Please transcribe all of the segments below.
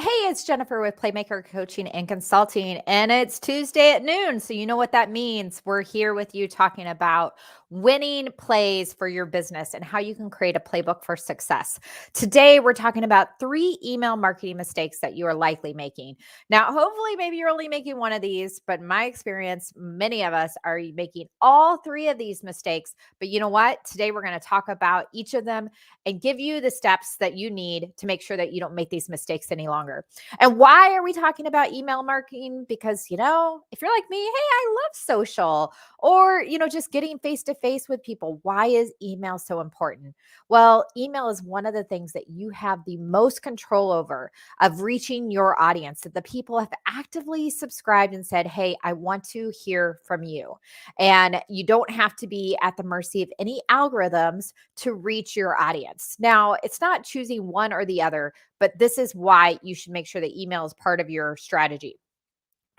Hey, it's Jennifer with Playmaker Coaching and Consulting, and it's Tuesday at noon. So, you know what that means. We're here with you talking about winning plays for your business and how you can create a playbook for success. Today, we're talking about 3 email marketing mistakes that you are likely making. Now, hopefully, maybe you're only making one of these, but in my experience, many of us are making all 3 of these mistakes. But you know what? Today, we're going to talk about each of them and give you the steps that you need to make sure that you don't make these mistakes any longer. And why are we talking about email marketing? Because, if you're like me, hey, I love social or, just getting face to face with people. Why is email so important? Well, email is one of the things that you have the most control over of reaching your audience, that the people have actively subscribed and said, hey, I want to hear from you. And you don't have to be at the mercy of any algorithms to reach your audience. Now, it's not choosing one or the other, but this is why you should make sure that email is part of your strategy.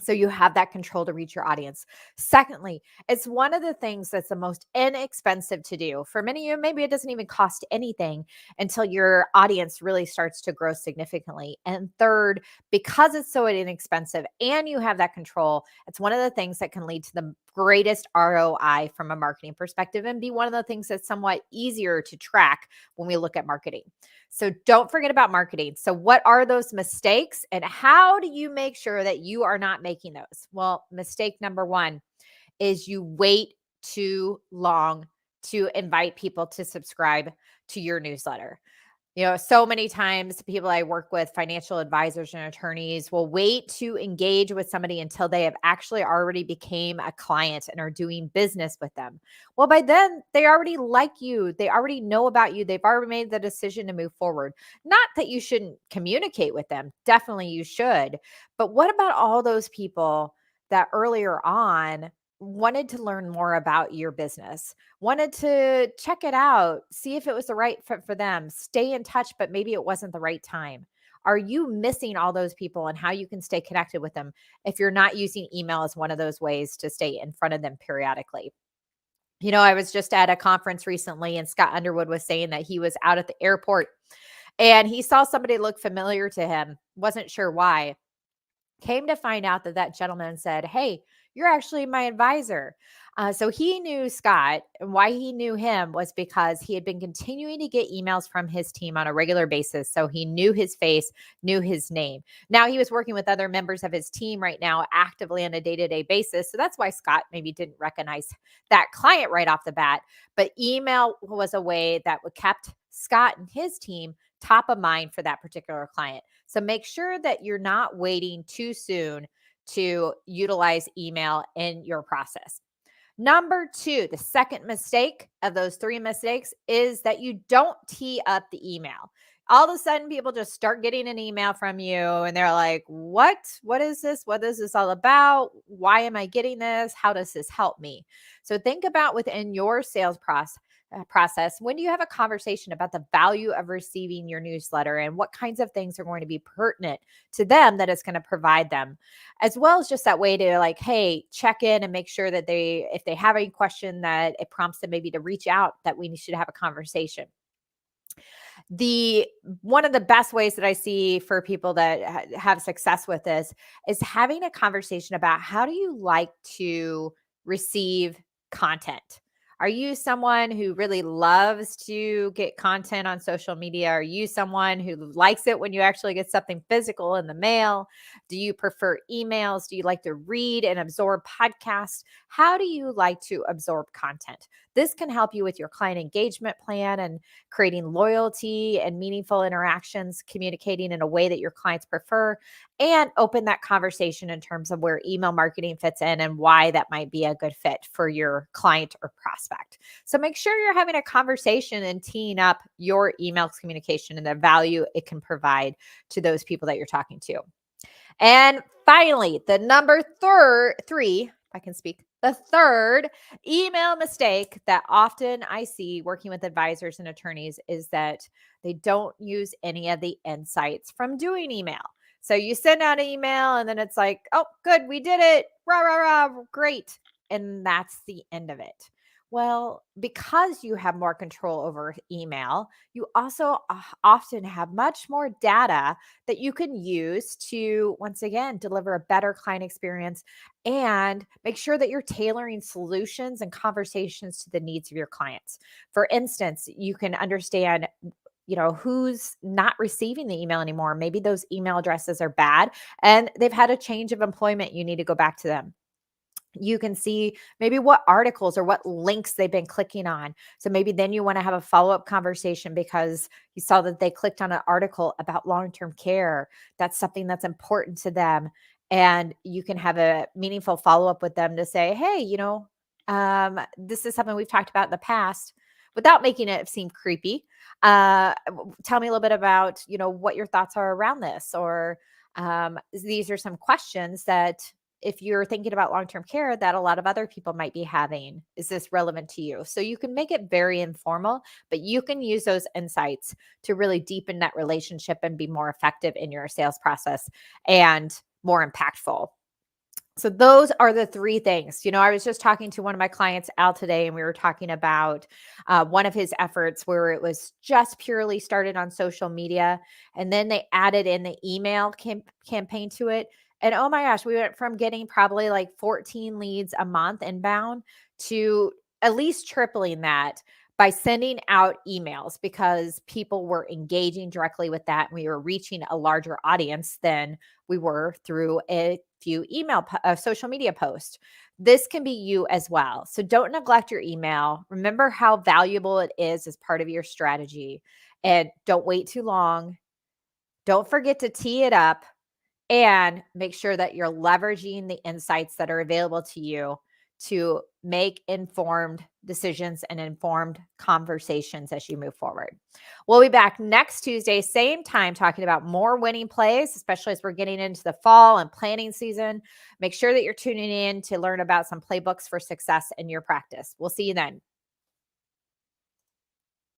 So you have that control to reach your audience. Secondly, it's one of the things that's the most inexpensive to do. For many of you, maybe it doesn't even cost anything until your audience really starts to grow significantly. And third, because it's so inexpensive and you have that control, it's one of the things that can lead to the greatest ROI from a marketing perspective and be one of the things that's somewhat easier to track when we look at marketing. So don't forget about marketing. So what are those mistakes and how do you make sure that you are not making those? Well, mistake number 1 is you wait too long to invite people to subscribe to your newsletter. So many times people I work with, financial advisors and attorneys, will wait to engage with somebody until they have actually already became a client and are doing business with them. Well, by then they already like you. They already know about you. They've already made the decision to move forward. Not that you shouldn't communicate with them. Definitely you should. But what about all those people that earlier on wanted to learn more about your business, wanted to check it out, see if it was the right fit for them, stay in touch, but maybe it wasn't the right time? Are you missing all those people and how you can stay connected with them if you're not using email as one of those ways to stay in front of them periodically? I was just at a conference recently and Scott Underwood was saying that he was out at the airport and he saw somebody look familiar to him, wasn't sure why. Came to find out that that gentleman said, hey, you're actually my advisor. So he knew Scott, and why he knew him was because he had been continuing to get emails from his team on a regular basis. So he knew his face, knew his name. Now he was working with other members of his team right now actively on a day to day basis. So that's why Scott maybe didn't recognize that client right off the bat. But email was a way that kept Scott and his team top of mind for that particular client. So make sure that you're not waiting too soon to utilize email in your process. Number 2, the second mistake of those 3 mistakes is that you don't tee up the email. All of a sudden, people just start getting an email from you and they're like, what? What is this? What is this all about? Why am I getting this? How does this help me? So think about within your sales process, when do you have a conversation about the value of receiving your newsletter and what kinds of things are going to be pertinent to them that it's going to provide them, as well as just that way to like, hey, check in and make sure that if they have any question, that it prompts them maybe to reach out, that we should have a conversation. The One of the best ways that I see for people that have success with this is having a conversation about how do you like to receive content. Are you someone who really loves to get content on social media? Are you someone who likes it when you actually get something physical in the mail? Do you prefer emails? Do you like to read and absorb podcasts? How do you like to absorb content? This can help you with your client engagement plan and creating loyalty and meaningful interactions, communicating in a way that your clients prefer, and open that conversation in terms of where email marketing fits in and why that might be a good fit for your client or prospect. So make sure you're having a conversation and teeing up your email communication and the value it can provide to those people that you're talking to. And finally, the number 3, if I can speak, the third email mistake that often I see working with advisors and attorneys is that they don't use any of the insights from doing email. So you send out an email and then it's like, oh, good, we did it. Rah, rah, rah, great. And that's the end of it. Well, because you have more control over email, you also often have much more data that you can use to, once again, deliver a better client experience and make sure that you're tailoring solutions and conversations to the needs of your clients. For instance, you can understand who's not receiving the email anymore. Maybe those email addresses are bad and they've had a change of employment. You need to go back to them. You can see maybe what articles or what links they've been clicking on. So maybe then you want to have a follow-up conversation because you saw that they clicked on an article about long-term care. That's something that's important to them. And you can have a meaningful follow-up with them to say, hey, this is something we've talked about in the past without making it seem creepy. Tell me a little bit about, what your thoughts are around this, or these are some questions that if you're thinking about long-term care that a lot of other people might be having. Is this relevant to you? So you can make it very informal, but you can use those insights to really deepen that relationship and be more effective in your sales process and more impactful. So those are the three things. I was just talking to one of my clients, Al, today, and we were talking about one of his efforts where it was just purely started on social media, and then they added in the email campaign to it. And oh my gosh, we went from getting probably like 14 leads a month inbound to at least tripling that by sending out emails because people were engaging directly with that. And we were reaching a larger audience than we were through a few social media posts. This can be you as well. So don't neglect your email. Remember how valuable it is as part of your strategy. And don't wait too long. Don't forget to tee it up and make sure that you're leveraging the insights that are available to you to make informed decisions and informed conversations as you move forward. We'll be back next Tuesday, same time, talking about more winning plays, especially as we're getting into the fall and planning season. Make sure that you're tuning in to learn about some playbooks for success in your practice. We'll see you then.